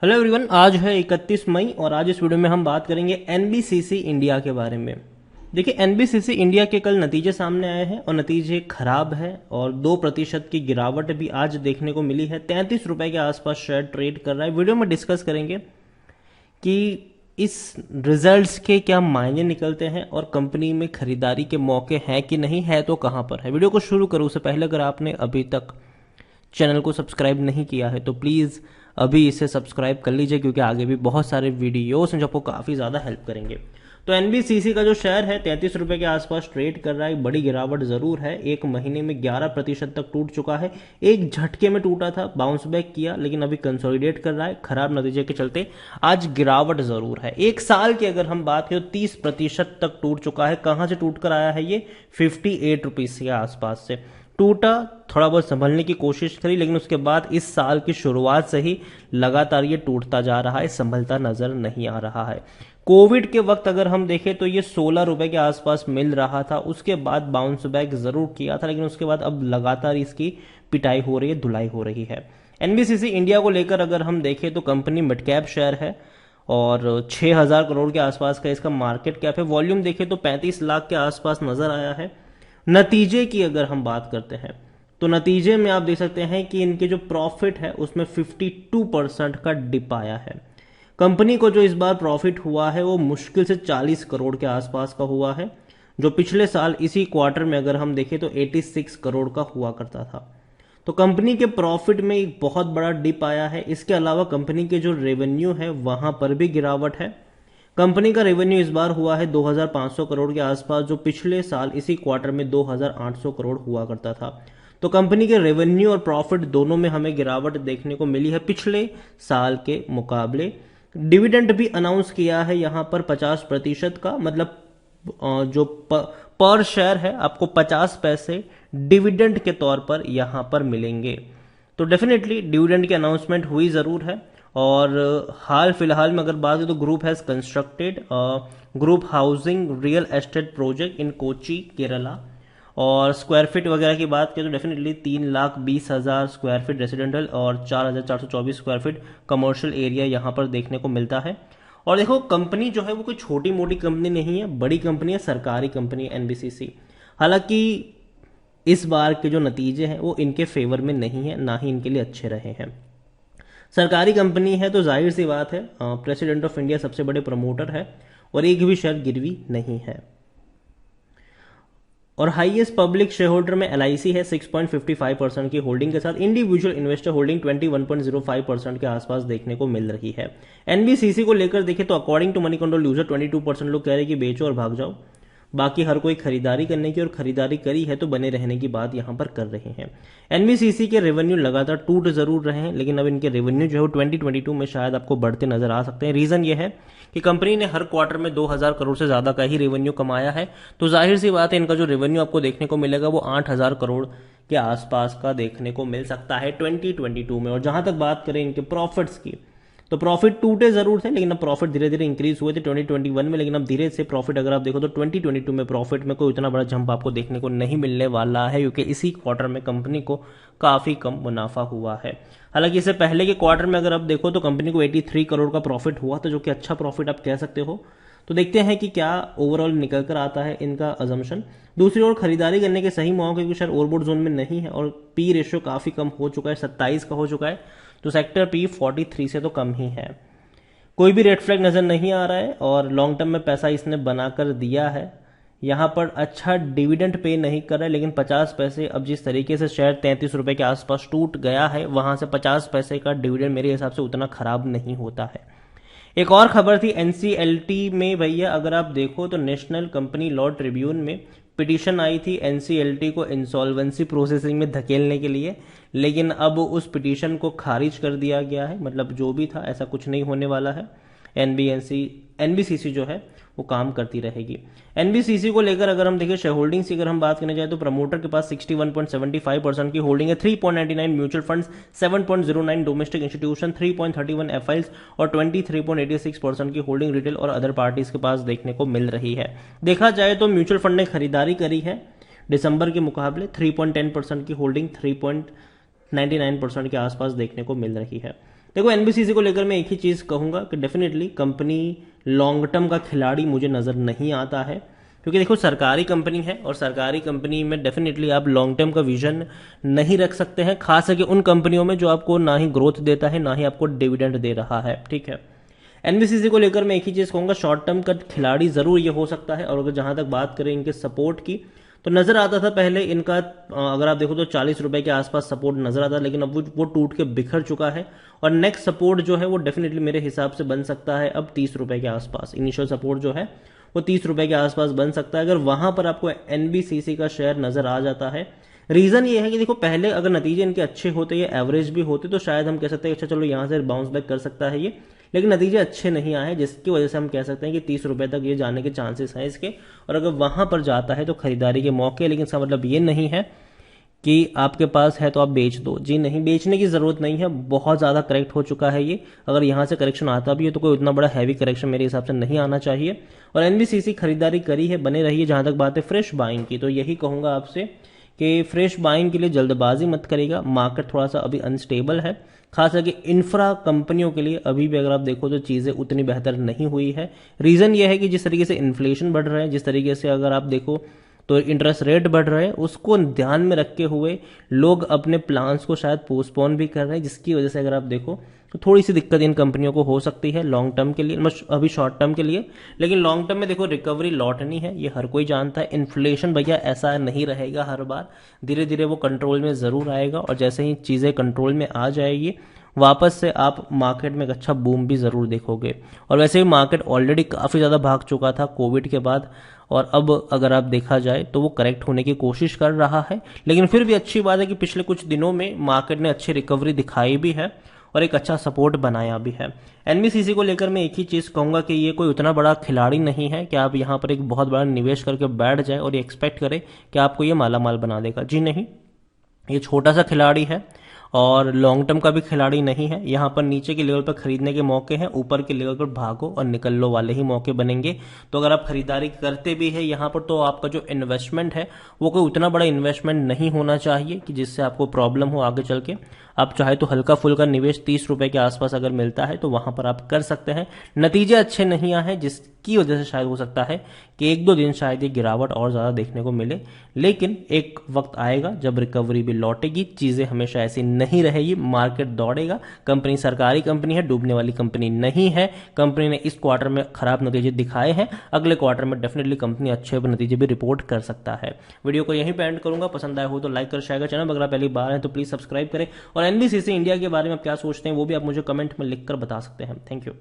Hello everyone, आज है 31 मई और आज इस वीडियो में हम बात करेंगे एनबीसीसी इंडिया के बारे में। देखिए, एनबीसीसी इंडिया के कल नतीजे सामने आए हैं और नतीजे खराब है और 2% की गिरावट भी आज देखने को मिली है। 33 रुपए के आसपास शेयर ट्रेड कर रहा है। वीडियो में डिस्कस करेंगे कि इस रिजल्ट्स के क्या मायने निकलते हैं और कंपनी में खरीदारी के मौके हैं कि नहीं है, तो कहां पर है। वीडियो को शुरू करूं उससे पहले अगर आपने अभी तक चैनल को सब्सक्राइब नहीं किया है तो प्लीज़ अभी इसे सब्सक्राइब कर लीजिए, क्योंकि आगे भी बहुत सारे वीडियोस हैं जो आपको काफ़ी ज़्यादा हेल्प करेंगे। तो एनबीसीसी का जो शेयर है 33 रुपए के आसपास ट्रेड कर रहा है। बड़ी गिरावट ज़रूर है, एक महीने में 11% तक टूट चुका है। एक झटके में टूटा था, बाउंस बैक किया, लेकिन अभी कंसोलिडेट कर रहा है। खराब नतीजे के चलते आज गिरावट ज़रूर है। एक साल की अगर हम बात करें तो 30% तक टूट चुका है। कहाँ से टूट कर आया है ये? 58 रुपीज़ के आसपास से टूटा। थोड़ा बहुत संभलने की कोशिश करी, लेकिन उसके बाद इस साल की शुरुआत से ही लगातार ये टूटता जा रहा है, संभलता नजर नहीं आ रहा है। कोविड के वक्त अगर हम देखें तो ये 16 रुपए के आसपास मिल रहा था, उसके बाद बाउंस बैक जरूर किया था, लेकिन उसके बाद अब लगातार इसकी पिटाई हो रही है, धुलाई हो रही है। एनबीसीसी इंडिया को लेकर अगर हम देखें तो कंपनी मिड कैप शेयर है और 6000 करोड़ के आसपास का इसका मार्केट कैप है। वॉल्यूम देखें तो 35 लाख के आसपास नजर आया है। नतीजे की अगर हम बात करते हैं तो नतीजे में आप देख सकते हैं कि इनके जो प्रॉफिट है उसमें 52% का डिप आया है। कंपनी को जो इस बार प्रॉफिट हुआ है वो मुश्किल से 40 करोड़ के आसपास का हुआ है, जो पिछले साल इसी क्वार्टर में अगर हम देखें तो 86 करोड़ का हुआ करता था। तो कंपनी के प्रॉफिट में एक बहुत बड़ा डिप आया है। इसके अलावा कंपनी के जो रेवेन्यू है वहां पर भी गिरावट है। कंपनी का रेवेन्यू इस बार हुआ है 2500 करोड़ के आसपास, जो पिछले साल इसी क्वार्टर में 2800 करोड़ हुआ करता था। तो कंपनी के रेवेन्यू और प्रॉफिट दोनों में हमें गिरावट देखने को मिली है पिछले साल के मुकाबले। डिविडेंड भी अनाउंस किया है यहां पर 50% का, मतलब जो पर शेयर है आपको 50 पैसे डिविडेंड के तौर पर यहां पर मिलेंगे। तो डेफिनेटली डिविडेंड की अनाउंसमेंट हुई जरूर है। और हाल फिलहाल में अगर बात करें तो group has constructed group housing real estate project in Kochi Kerala. और स्क्वायर फीट वगैरह की बात करें तो डेफिनेटली 3,20,000 स्क्वायर फीट रेसिडेंटल और 4,424 स्क्वायर फीट कमर्शियल एरिया यहां पर देखने को मिलता है। और देखो, कंपनी जो है वो कोई छोटी मोटी कंपनी नहीं है, बड़ी कंपनी है, सरकारी कंपनी है एनबीसीसी। हालांकि इस बार के जो नतीजे हैं वो इनके फेवर में नहीं है, ना ही इनके लिए अच्छे रहे हैं। सरकारी कंपनी है तो जाहिर सी बात है प्रेसिडेंट ऑफ इंडिया सबसे बड़े प्रमोटर है और एक भी शेयर गिरवी नहीं है। और हाईएस्ट पब्लिक शेयर होल्डर में एलआईसी है 6.55% की होल्डिंग के साथ। इंडिविजुअल इन्वेस्टर होल्डिंग 21.05% के आसपास देखने को मिल रही है। एनबीसीसी को लेकर देखें तो according to money control user 22% लोग कह रहे हैं कि बेचो और भाग जाओ। बाकी हर कोई खरीदारी करने की और खरीदारी करी है तो बने रहने की बात यहां पर कर रहे हैं। एनबीसीसी के रेवेन्यू लगातार टूट जरूर रहे हैं, लेकिन अब इनके रेवेन्यू जो है 2022 में शायद आपको बढ़ते नजर आ सकते हैं। रीजन ये है कि कंपनी ने हर क्वार्टर में 2000 करोड़ से ज्यादा का ही रेवेन्यू कमाया है, तो जाहिर सी बात है इनका जो रेवेन्यू आपको देखने को मिलेगा वो 8000 करोड़ के आसपास का देखने को मिल सकता है 2022 में। और जहां तक बात करें इनके प्रॉफिट्स की, तो प्रॉफिट टूटे जरूर थे, लेकिन अब प्रॉफिट धीरे धीरे इंक्रीज हुए थे 2021 में, लेकिन अब धीरे से प्रॉफिट अगर आप देखो तो 2022 में प्रॉफिट में कोई इतना बड़ा जंप आपको देखने को नहीं मिलने वाला है, क्योंकि इसी क्वार्टर में कंपनी को काफी कम मुनाफा हुआ है। हालांकि इससे पहले के क्वार्टर में अगर आप देखो तो कंपनी को 83 करोड़ का प्रॉफिट हुआ था, जो कि अच्छा प्रॉफिट आप कह सकते हो। तो देखते हैं कि क्या ओवरऑल निकल कर आता है इनका अजम्पशन। दूसरी ओर खरीदारी करने के सही मौके क्योंकि शायद ओवरबोट जोन में नहीं है और पी रेशियो काफी कम हो चुका है, 27 का हो चुका है, तो सेक्टर पी 43 से तो कम ही है। कोई भी रेड फ्लैग नजर नहीं आ रहा है और लॉन्ग टर्म में पैसा इसने बनाकर दिया है। यहां पर अच्छा डिविडेंड पे नहीं कर रहा है, लेकिन 50 पैसे, अब जिस तरीके से शेयर 33 रुपए के आसपास टूट गया है, वहां से 50 पैसे का डिविडेंड मेरे हिसाब से उतना खराब नहीं होता है। एक और खबर थी एनसीएलटी में भैया, अगर आप देखो तो नेशनल कंपनी लॉ ट्रिब्यून में पिटीशन आई थी एनसीएलटी को इंसॉल्वेंसी प्रोसेसिंग में धकेलने के लिए, लेकिन अब उस पिटीशन को खारिज कर दिया गया है। मतलब जो भी था ऐसा कुछ नहीं होने वाला है। एनबीसीसी जो है वो काम करती रहेगी। एनबीसीसी को लेकर अगर हम देखें शेयर होल्डिंग्स की अगर हम बात करने जाए तो प्रमोटर के पास 61.75% की होल्डिंग है। 3.99 म्यूचुअल फंड्स, 7.09 डोमेस्टिक इंस्टीट्यूशन, 3.31 एफआईएल्स और 23.86% की होल्डिंग रिटेल और अदर पार्टीज के पास देखने को मिल रही है। देखा जाए तो म्यूचुअल फंड ने खरीदारी करी है दिसंबर के मुकाबले। 3.10% की होल्डिंग 3.99% के आसपास देखने को मिल रही है। देखो एनबीसीसी को लेकर मैं एक ही चीज कहूंगा कि डेफिनेटली कंपनी लॉन्ग टर्म का खिलाड़ी मुझे नजर नहीं आता है, क्योंकि देखो सरकारी कंपनी है और सरकारी कंपनी में डेफिनेटली आप लॉन्ग टर्म का विजन नहीं रख सकते हैं, खास करके उन कंपनियों में जो आपको ना ही ग्रोथ देता है ना ही आपको डिविडेंड दे रहा है। ठीक है, एनबीसीसी को लेकर मैं एक ही चीज कहूंगा, शॉर्ट टर्म का खिलाड़ी जरूर ये हो सकता है। और अगर जहां तक बात करें इनके सपोर्ट की, तो नजर आता था पहले इनका, अगर आप देखो तो 40 रुपए के आसपास सपोर्ट नजर आता, लेकिन अब वो टूट के बिखर चुका है और नेक्स्ट सपोर्ट जो है वो डेफिनेटली मेरे हिसाब से बन सकता है अब 30 रुपए के आसपास। इनिशियल सपोर्ट जो है वो 30 रुपए के आसपास बन सकता है, अगर वहां पर आपको एनबीसीसी का शेयर नजर आ जाता है। रीजन ये है कि देखो पहले अगर नतीजे इनके अच्छे होते या एवरेज भी होते तो शायद हम कह सकते हैं अच्छा चलो यहां से बाउंस बैक कर सकता है ये, लेकिन नतीजे अच्छे नहीं आए जिसकी वजह से हम कह सकते हैं कि 30 रुपए तक ये जाने के चांसेस हैं इसके, और अगर वहां पर जाता है तो खरीदारी के मौके। लेकिन इसका मतलब ये नहीं है कि आपके पास है तो आप बेच दो, जी नहीं, बेचने की जरूरत नहीं है, बहुत ज्यादा करेक्ट हो चुका है ये। अगर यहां से करेक्शन आता भी है तो कोई उतना बड़ा हैवी करेक्शन मेरे हिसाब से नहीं आना चाहिए। और एनबीसीसी खरीदारी करी है, बने रही है। जहां तक बात है फ्रेश बाइंग की, तो यही कहूंगा आपसे कि फ्रेश बाइंग के लिए जल्दबाजी मत करेगा, मार्केट थोड़ा सा अभी अनस्टेबल है, खास करके इंफ्रा कंपनियों के लिए अभी भी अगर आप देखो तो चीजें उतनी बेहतर नहीं हुई है। रीजन ये है कि जिस तरीके से इन्फ्लेशन बढ़ रहा है, जिस तरीके से अगर आप देखो तो इंटरेस्ट रेट बढ़ रहे हैं, उसको ध्यान में रखते हुए लोग अपने प्लान्स को शायद पोस्टपोन भी कर रहे हैं, जिसकी वजह से अगर आप देखो तो थोड़ी सी दिक्कत इन कंपनियों को हो सकती है लॉन्ग टर्म के लिए, अभी शॉर्ट टर्म के लिए। लेकिन लॉन्ग टर्म में देखो रिकवरी लौटनी है, ये हर कोई जानता है। इन्फ्लेशन भैया ऐसा नहीं रहेगा हर बार, धीरे धीरे वो कंट्रोल में जरूर आएगा, और जैसे ही चीजें कंट्रोल में आ जाएगी वापस से आप मार्केट में एक अच्छा बूम भी जरूर देखोगे। और वैसे भी मार्केट ऑलरेडी काफी ज्यादा भाग चुका था कोविड के बाद, और अब अगर आप देखा जाए तो वो करेक्ट होने की कोशिश कर रहा है। लेकिन फिर भी अच्छी बात है कि पिछले कुछ दिनों में मार्केट ने अच्छी रिकवरी दिखाई भी है और एक अच्छा सपोर्ट बनाया भी है। एनबीसीसी को लेकर मैं एक ही चीज कहूंगा कि ये कोई उतना बड़ा खिलाड़ी नहीं है कि आप यहां पर एक बहुत बड़ा निवेश करके बैठ जाए और ये एक्सपेक्ट करें कि आपको ये मालामाल बना देगा, जी नहीं। ये छोटा सा खिलाड़ी है और लॉन्ग टर्म का भी खिलाड़ी नहीं है। यहाँ पर नीचे के लेवल पर खरीदने के मौके हैं, ऊपर के लेवल पर भागो और निकल लो वाले ही मौके बनेंगे। तो अगर आप खरीदारी करते भी है यहाँ पर, तो आपका जो इन्वेस्टमेंट है वो कोई उतना बड़ा इन्वेस्टमेंट नहीं होना चाहिए कि जिससे आपको प्रॉब्लम हो आगे चल के। आप चाहे तो हल्का फुल्का निवेश 30 रुपए के आसपास अगर मिलता है तो वहां पर आप कर सकते हैं। नतीजे अच्छे नहीं आए जिसकी वजह से शायद हो सकता है कि 1-2 दिन शायद ये गिरावट और ज्यादा देखने को मिले, लेकिन एक वक्त आएगा जब रिकवरी भी लौटेगी, चीजें हमेशा ऐसी नहीं रहेगी, मार्केट दौड़ेगा। कंपनी सरकारी कंपनी है, डूबने वाली कंपनी नहीं है। कंपनी ने इस क्वार्टर में खराब नतीजे दिखाए हैं, अगले क्वार्टर में डेफिनेटली कंपनी अच्छे नतीजे भी रिपोर्ट कर सकता है। वीडियो को यहीं पे एंड करूंगा, पसंद आया हो तो लाइक कर, शेयर कर, चैनल अगर आप पहली बार हैं तो प्लीज सब्सक्राइब करें। और एनबीसीसी इंडिया के बारे में आप क्या सोचते हैं वो भी आप मुझे कमेंट में लिखकर बता सकते हैं। Thank you.